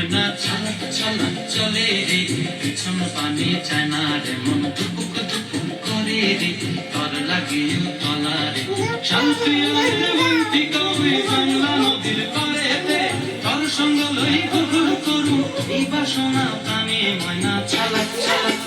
ময়না ছালাক ছালাক চলে রে, পিছন পানি চায় না রে, মন দুপুক দুপুক করে রে, তর লাগে তলা রে। শান্তিয়ার বন্তি কবি বাংলা নদীর পাড়েতে, তর সঙ্গ লই ঘুঘুর করু এই বাসনা প্রাণে। ময়না ছালাক ছালাক,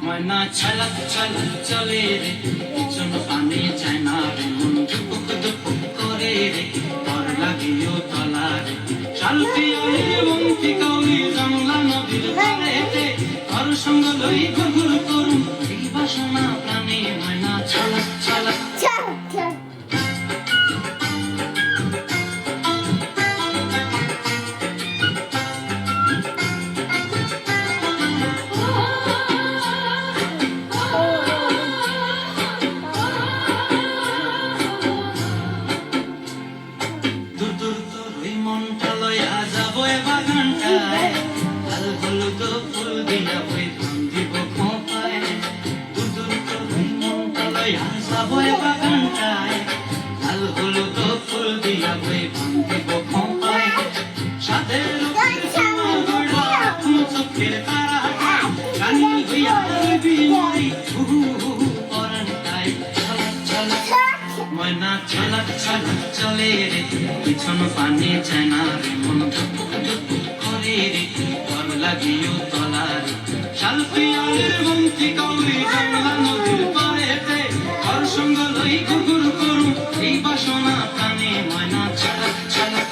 ময়না ছালাক ছালাক চলে রে, পিছন পানি চায় না রে, মন দুপুক দুপুক করে রে, তর লাগে তলা রে। শান্তিয়ার বন্তি কবি বাংলা নদীর পাড়েতে, তর সঙ্গ লই ঘুঘুর করু এই বাসনা প্রাণে। ময়না ছালাক ছালাক। মনটা লয়া যাবো এ বাগানটায়, লাল হলুদ ফুল দিয়া বই দিব খোঁপায়। দূর তোর মনটা লয়া যাবো এ বাগানটায়, লাল হলুদ ফুল দিয়া বই দিব খোঁপায়। সাদের চোখের তারা রানী হইয়া বিমরি পরানটায়। ছালাক ছালাক, ময়না ছালাক ছালাক চলে রে, পিছন পানি চায় না রে, মন দুপুক দুপুক করে রে, তর লাগিও তলা রে। শালপিয়ালের বন্তি কবি বাংলা নদীর পাড়েতে, তর সঙ্গ লই ঘুঘুর করু এই বাসনা প্রাণে। ময়না ছালাক ছালাক।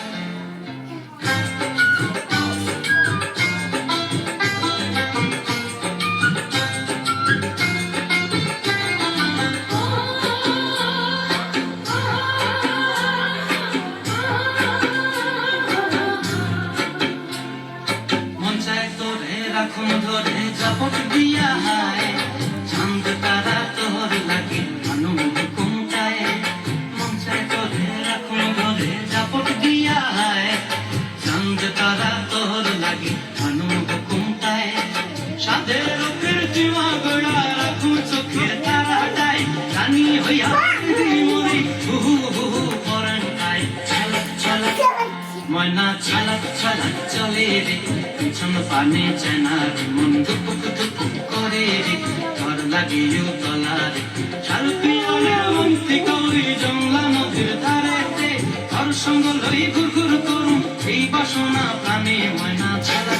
রাখুন ধরে জাপট দিয়া হায়, চাঁদ তারা তোর লাগে আনন্দ কুমটায়। মন চায় তোরে রাখুন ধরে জাপট দিয়া হায়, চাঁদ তারা তোর লাগে আনন্দ কুমটায়। সাদের রূপের জীবা গোড়া রাখুন চোখের তারাটায়, রানী হইয়া মরি হুহু হুহু পরানটায়। ছালাক ছালাক, ময়না ছালাক ছালাক চলে রে, পিছন পানে চায় না রে, মন দুপুক দুপুক করে রে, তর লাগিও তলা রে। শালপিয়ালের বন্তি কবি জংলা নদীর ধারেতে, তর সঙ্গ লই ঘুরঘুর করু এই বাসনা প্রাণে। ময়না ছালাক।